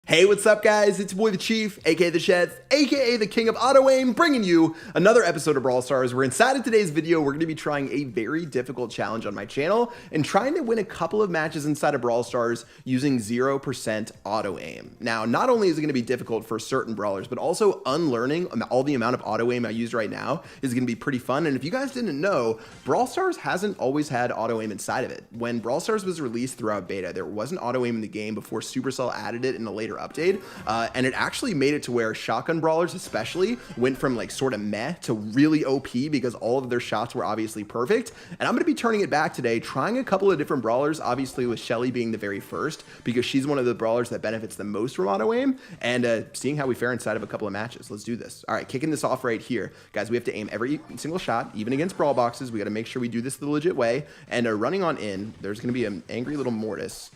Hey, what's up, guys? It's your boy the Chief, aka the Sheds, aka the King of Auto-Aim, bringing you another episode of Brawl Stars, where inside of today's video, we're going to be trying a very difficult challenge on my channel and trying to win a couple of matches inside of Brawl Stars using 0% auto-aim. Now, not only is it going to be difficult for certain brawlers, but also unlearning all the amount of auto-aim I use right now is going to be pretty fun. And if you guys didn't know, Brawl Stars hasn't always had auto-aim inside of it. When Brawl Stars was released throughout beta, there wasn't auto-aim in the game before Supercell added it in a later update, and it actually made it to where shotgun brawlers especially went from like sort of meh to really OP because all of their shots were obviously perfect. And I'm going to be turning it back today, trying a couple of different brawlers, obviously with Shelly being the very first because she's one of the brawlers that benefits the most from auto aim, and seeing how we fare inside of a couple of matches. Let's do this. All right, kicking this off right here, guys. We have to aim every single shot, even against brawl boxes. We got to make sure we do this the legit way. And running on in, there's going to be an angry little Mortis.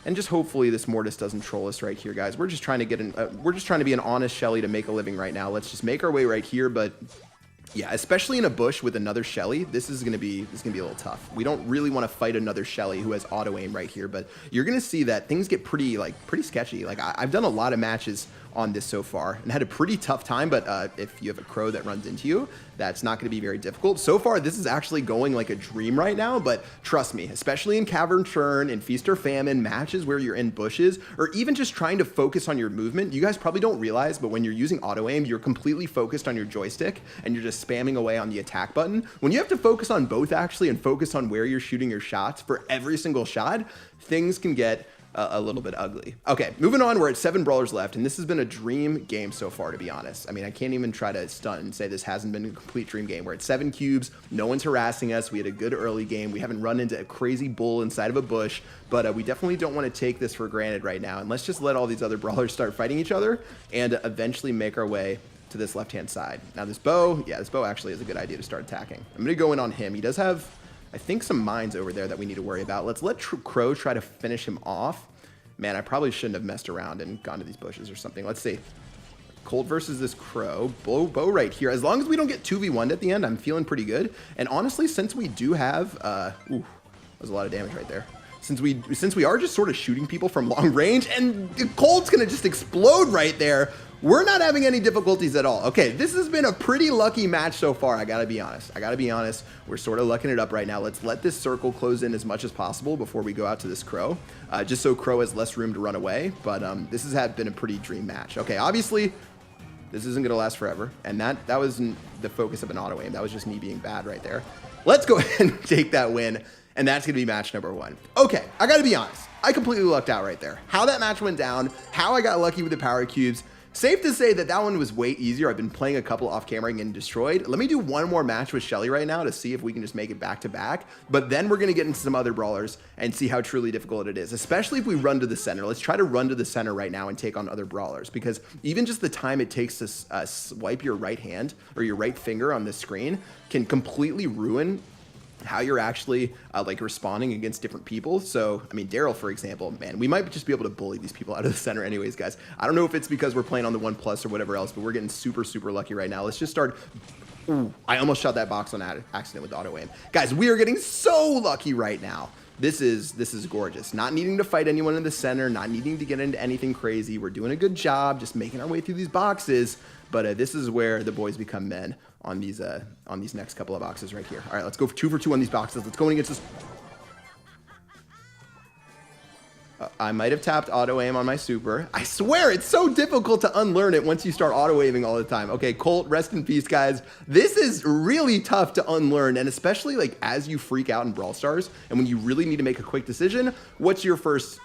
And just hopefully this Mortis doesn't troll us right here, guys. We're just trying to get we're just trying to be an honest Shelly to make a living right now. Let's just make our way right here. But yeah, especially in a bush with another Shelly, this is gonna be a little tough. We don't really want to fight another Shelly who has auto aim right here, but you're gonna see that things get pretty sketchy. Like I've done a lot of matches on this so far and had a pretty tough time, but if you have a crow that runs into you, that's not going to be very difficult. So far, this is actually going like a dream right now, but trust me, especially in Cavern Churn, in Feast or Famine, matches where you're in bushes, or even just trying to focus on your movement, you guys probably don't realize, but when you're using auto-aim, you're completely focused on your joystick, and you're just spamming away on the attack button. When you have to focus on both, actually, and focus on where you're shooting your shots for every single shot, things can get a little bit ugly. Okay, moving on, we're at 7 brawlers left, and this has been a dream game so far, to be honest. I mean, I can't even try to stunt and say this hasn't been a complete dream game. We're at 7 cubes, no one's harassing us, we had a good early game, we haven't run into a crazy bull inside of a bush, but we definitely don't want to take this for granted right now, and let's just let all these other brawlers start fighting each other, and eventually make our way to this left-hand side. Now this bow, yeah, this bow actually is a good idea to start attacking. I'm gonna go in on him. He does have, I think, some mines over there that we need to worry about. Let's let Crow try to finish him off. Man, I probably shouldn't have messed around and gone to these bushes or something. Let's see. Colt versus this Crow. Bow right here. As long as we don't get 2v1'd at the end, I'm feeling pretty good. And honestly, since we do have... ooh, that was a lot of damage right there. Since we are just sort of shooting people from long range, and Colt's going to just explode right there, we're not having any difficulties at all. Okay, this has been a pretty lucky match so far, I gotta be honest. We're sort of lucking it up right now. Let's let this circle close in as much as possible before we go out to this Crow, just so Crow has less room to run away. But this has been a pretty dream match. Okay, obviously, this isn't gonna last forever, and that wasn't the focus of an auto aim. That was just me being bad right there. Let's go ahead and take that win, and that's gonna be match number 1. Okay, I gotta be honest. I completely lucked out right there. How that match went down, how I got lucky with the power cubes, safe to say that one was way easier. I've been playing a couple off camera and getting destroyed. Let me do one more match with Shelly right now to see if we can just make it back to back. But then we're going to get into some other brawlers and see how truly difficult it is, especially if we run to the center. Let's try to run to the center right now and take on other brawlers, because even just the time it takes to swipe your right hand or your right finger on the screen can completely ruin how you're actually like responding against different people. So, I mean, Daryl, for example, man, we might just be able to bully these people out of the center anyways, guys. I don't know if it's because we're playing on the 1+ or whatever else, but we're getting super, super lucky right now. Let's just start. Ooh, I almost shot that box on accident with auto aim. Guys, we are getting so lucky right now. This is gorgeous. Not needing to fight anyone in the center, not needing to get into anything crazy. We're doing a good job just making our way through these boxes, but this is where the boys become men on these next couple of boxes right here. All right, let's go for 2 for 2 on these boxes. Let's go in against this. I might have tapped auto aim on my super. I swear it's so difficult to unlearn it once you start auto aiming all the time. Okay, Colt, rest in peace, guys. This is really tough to unlearn, and especially like as you freak out in Brawl Stars and when you really need to make a quick decision, what's your first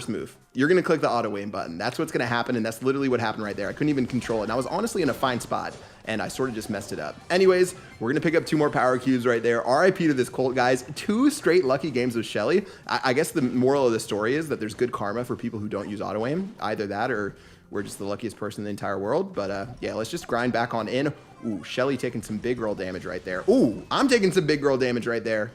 move? You're gonna click the auto aim button. That's what's gonna happen, and that's literally what happened right there. I couldn't even control it, and I was honestly in a fine spot, and I sort of just messed it up. Anyways, we're gonna pick up 2 more power cubes right there. RIP to this Colt, guys. 2 straight lucky games with Shelly. I guess the moral of the story is that there's good karma for people who don't use auto aim. Either that or we're just the luckiest person in the entire world. But yeah, let's just grind back on in. Ooh, Shelly taking some big girl damage right there. Ooh, I'm taking some big girl damage right there.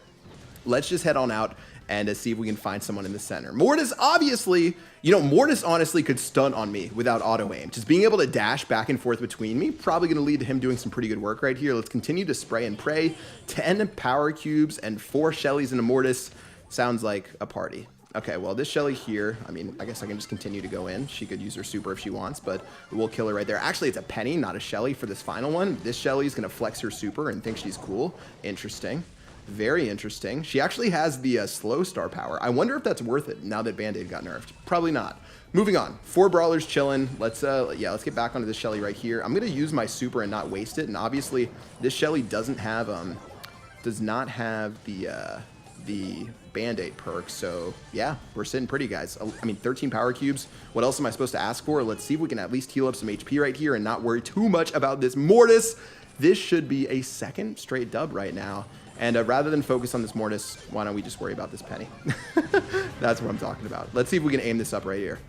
Let's just head on out and see if we can find someone in the center. Mortis, obviously, you know, Mortis honestly could stunt on me without auto aim. Just being able to dash back and forth between me, probably gonna lead to him doing some pretty good work right here. Let's continue to spray and pray. 10 power cubes and 4 Shellys and a Mortis. Sounds like a party. Okay, well, this Shelly here, I mean, I guess I can just continue to go in. She could use her super if she wants, but we'll kill her right there. Actually, it's a Penny, not a Shelly for this final one. This Shelly's going to flex her super and think she's cool. Interesting. Very interesting. She actually has the slow star power. I wonder if that's worth it now that Band-Aid got nerfed. Probably not. Moving on. 4 brawlers chilling. Let's get back onto this Shelly right here. I'm going to use my super and not waste it. And obviously, this Shelly does not have the Band-Aid perk, so yeah, we're sitting pretty, guys. I mean, 13 power cubes. What else am I supposed to ask for? Let's see if we can at least heal up some HP right here and not worry too much about this Mortis. This should be a second straight dub right now. And rather than focus on this Mortis, why don't we just worry about this Penny? That's what I'm talking about. Let's see if we can aim this up right here.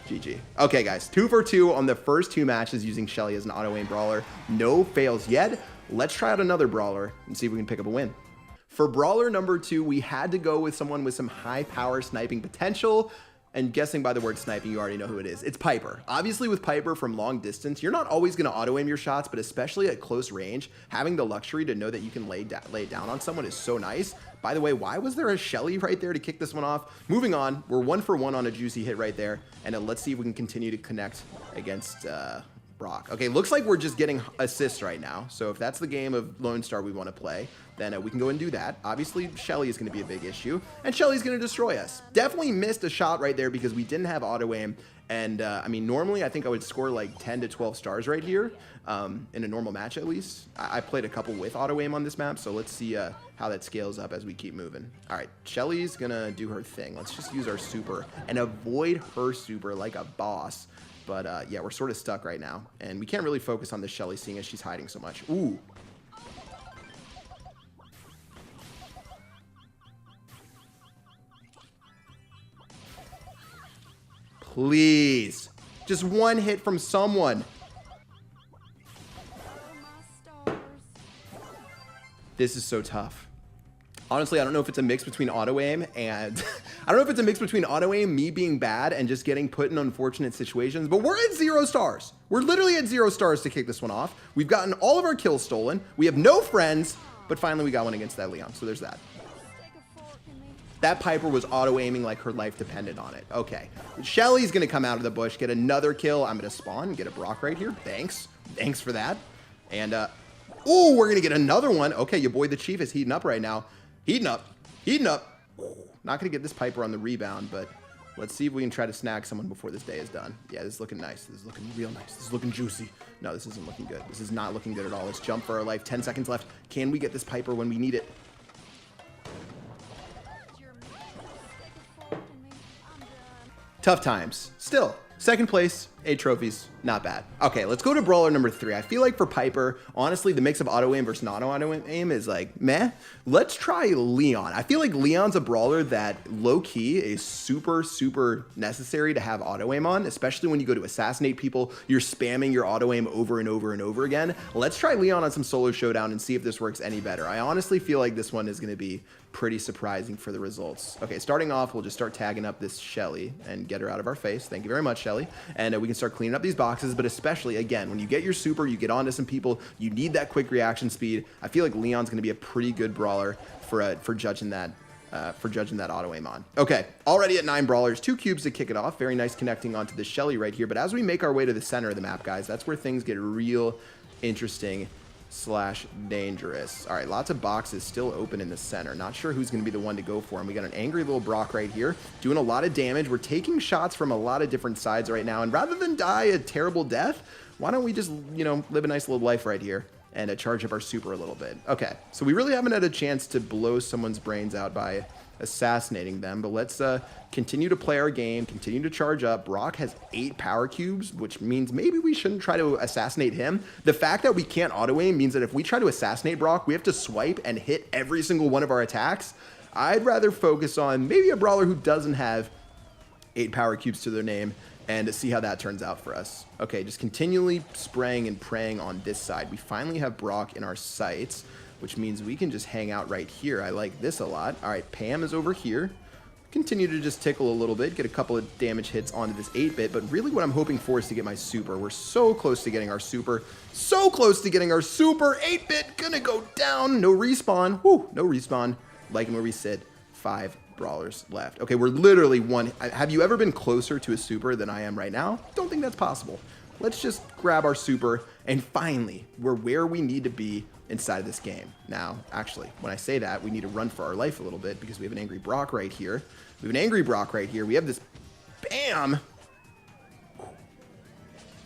GG. Okay, guys, 2 for 2 on the first 2 matches using Shelly as an auto-aim brawler. No fails yet. Let's try out another brawler and see if we can pick up a win. For brawler number 2, we had to go with someone with some high power sniping potential. And guessing by the word sniping, you already know who it is. It's Piper. Obviously, with Piper from long distance, you're not always going to auto-aim your shots, but especially at close range, having the luxury to know that you can lay it down on someone is so nice. By the way, why was there a Shelly right there to kick this one off? Moving on, we're 1 for 1 on a juicy hit right there. And let's see if we can continue to connect against Brock. Okay, looks like we're just getting assists right now. So if that's the game of Lone Star we want to play, then we can go and do that. Obviously, Shelly is going to be a big issue, and Shelly's going to destroy us. Definitely missed a shot right there because we didn't have auto-aim, and I mean, normally I think I would score like 10 to 12 stars right here, in a normal match at least. I played a couple with auto-aim on this map, so let's see how that scales up as we keep moving. All right, Shelly's going to do her thing. Let's just use our super and avoid her super like a boss. But yeah, we're sort of stuck right now, and we can't really focus on this Shelly seeing as she's hiding so much. Ooh. Please. Just one hit from someone. This is so tough. Honestly, I don't know if it's a mix between auto-aim and... I don't know if it's a mix between auto-aim, me being bad, and just getting put in unfortunate situations, but we're at 0 stars. We're literally at 0 stars to kick this one off. We've gotten all of our kills stolen. We have no friends, but finally we got one against that Leon, so there's that. That Piper was auto-aiming like her life depended on it. Okay. Shelly's going to come out of the bush, get another kill. I'm going to spawn and get a Brock right here. Thanks. Thanks for that. And, ooh, we're going to get another one. Okay, your boy the Chief is heating up right now. Heating up. Heating up. Not going to get this Piper on the rebound, but let's see if we can try to snag someone before this day is done. Yeah, this is looking nice. This is looking real nice. This is looking juicy. No, this isn't looking good. This is not looking good at all. Let's jump for our life. 10 seconds left. Can we get this Piper when we need it? Tough times. Still, second place, 8 trophies, not bad. Okay, let's go to brawler number 3. I feel like for Piper, honestly, the mix of auto-aim versus non-auto-aim is like, meh. Let's try Leon. I feel like Leon's a brawler that low-key is super, super necessary to have auto-aim on, especially when you go to assassinate people, you're spamming your auto-aim over and over and over again. Let's try Leon on some solo showdown and see if this works any better. I honestly feel like this one is going to be pretty surprising for the results. Okay, starting off, we'll just start tagging up this Shelly and get her out of our face. Thank you very much, Shelly. And we can start cleaning up these boxes, but especially, again, when you get your super, you get onto some people, you need that quick reaction speed. I feel like Leon's going to be a pretty good brawler for judging that auto-aim on. Okay, already at 9 brawlers, 2 cubes to kick it off. Very nice connecting onto this Shelly right here, but as we make our way to the center of the map, guys, that's where things get real interesting / dangerous. All right, lots of boxes still open in the center. Not sure who's going to be the one to go for him. We got an angry little Brock right here doing a lot of damage. We're taking shots from a lot of different sides right now, and rather than die a terrible death, why don't we just, you know, live a nice little life right here and charge up our super a little bit. Okay, so we really haven't had a chance to blow someone's brains out by assassinating them, but let's continue to play our game, continue to charge up. Brock has 8 power cubes, which means maybe we shouldn't try to assassinate him. The fact that we can't auto-aim means that if we try to assassinate Brock, we have to swipe and hit every single one of our attacks. I'd rather focus on maybe a brawler who doesn't have 8 power cubes to their name and see how that turns out for us. Okay, just continually spraying and praying on this side. We finally have Brock in our sights, which means we can just hang out right here. I like this a lot. All right, Pam is over here. Continue to just tickle a little bit, get a couple of damage hits onto this 8-bit, but really what I'm hoping for is to get my super. We're so close to getting our super. So close to getting our super. 8-bit gonna go down. No respawn. Whew, no respawn. Liking where we sit. 5 brawlers left. Okay, we're literally one. Have you ever been closer to a super than I am right now? Don't think that's possible. Let's just grab our super, and finally, we're where we need to be inside of this game. Now, actually, when I say that, we need to run for our life a little bit because we have an angry Brock right here. We have an angry Brock right here. We have this, bam.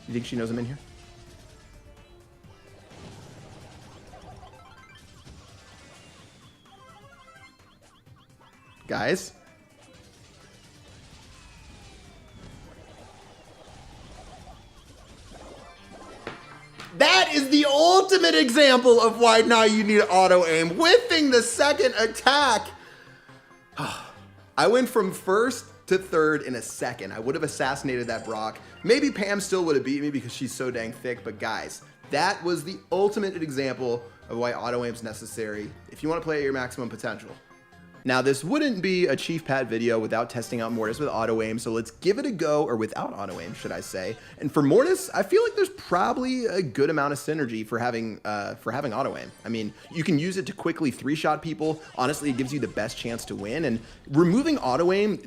You think she knows I'm in here? Guys. That is the ultimate example of why now you need auto aim. Whiffing the second attack. I went from first to third in a second. I would have assassinated that Brock. Maybe Pam still would have beat me because she's so dang thick, but guys, that was the ultimate example of why auto aim is necessary if you want to play at your maximum potential. Now, this wouldn't be a Chief Pat video without testing out Mortis with auto-aim, so let's give it a go, or without auto-aim, should I say. And for Mortis, I feel like there's probably a good amount of synergy for having auto-aim. I mean, you can use it to quickly three-shot people. Honestly, it gives you the best chance to win, and removing auto-aim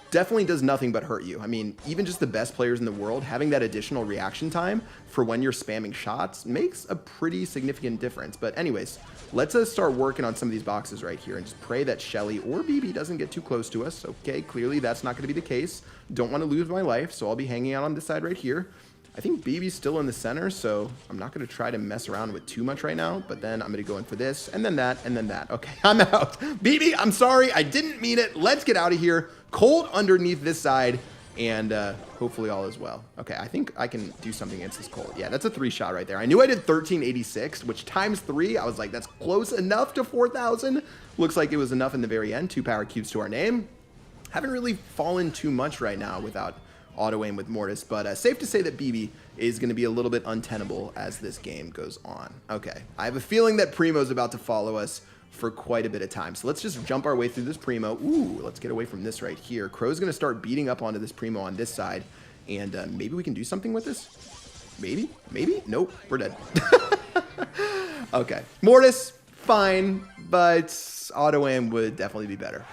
definitely does nothing but hurt you. I mean, even just the best players in the world, having that additional reaction time for when you're spamming shots makes a pretty significant difference. But anyways, let's start working on some of these boxes right here and just pray that Shelly or BB doesn't get too close to us. Okay, clearly that's not going to be the case. Don't want to lose my life, so I'll be hanging out on this side right here. I think BB's still in the center, so I'm not going to try to mess around with too much right now, but then I'm going to go in for this, and then that, and then that. Okay, I'm out. BB, I'm sorry. I didn't mean it. Let's get out of here. Cold underneath this side, and hopefully all is well. Okay, I think I can do something against this Cold. Yeah, that's a 3-shot right there. I knew I did 1386, which times 3, I was like, that's close enough to 4,000. Looks like it was enough in the very end. 2 power cubes to our name. Haven't really fallen too much right now without auto-aim with Mortis, but safe to say that BB is going to be a little bit untenable as this game goes on. Okay, I have a feeling that Primo's about to follow us for quite a bit of time, so let's just jump our way through this Primo. Ooh, let's get away from this right here. Crow's going to start beating up onto this Primo on this side, and maybe we can do something with this? Maybe? Maybe? Nope, we're dead. Okay, Mortis, fine, but auto-aim would definitely be better.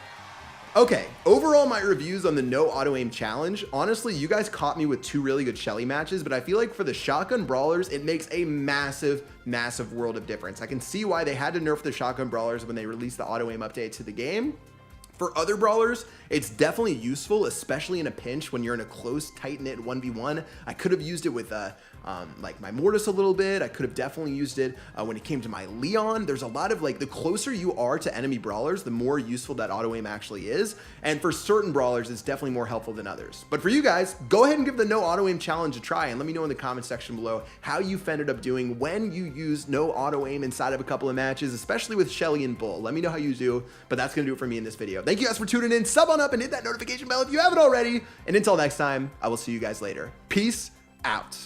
Okay, overall my reviews on the no auto-aim challenge, honestly, you guys caught me with 2 really good Shelly matches, but I feel like for the shotgun brawlers, it makes a massive, massive world of difference. I can see why they had to nerf the shotgun brawlers when they released the auto-aim update to the game. For other brawlers, it's definitely useful, especially in a pinch when you're in a close, tight-knit 1v1. I could have used it with like my Mortis a little bit. I could have definitely used it when it came to my Leon. There's a lot of like, the closer you are to enemy brawlers, the more useful that auto-aim actually is. And for certain brawlers, it's definitely more helpful than others. But for you guys, go ahead and give the no auto-aim challenge a try and let me know in the comment section below how you ended up doing when you use no auto-aim inside of a couple of matches, especially with Shelly and Bull. Let me know how you do, but that's going to do it for me in this video. Thank you guys for tuning in. Sub on up and hit that notification bell if you haven't already. And until next time, I will see you guys later. Peace out.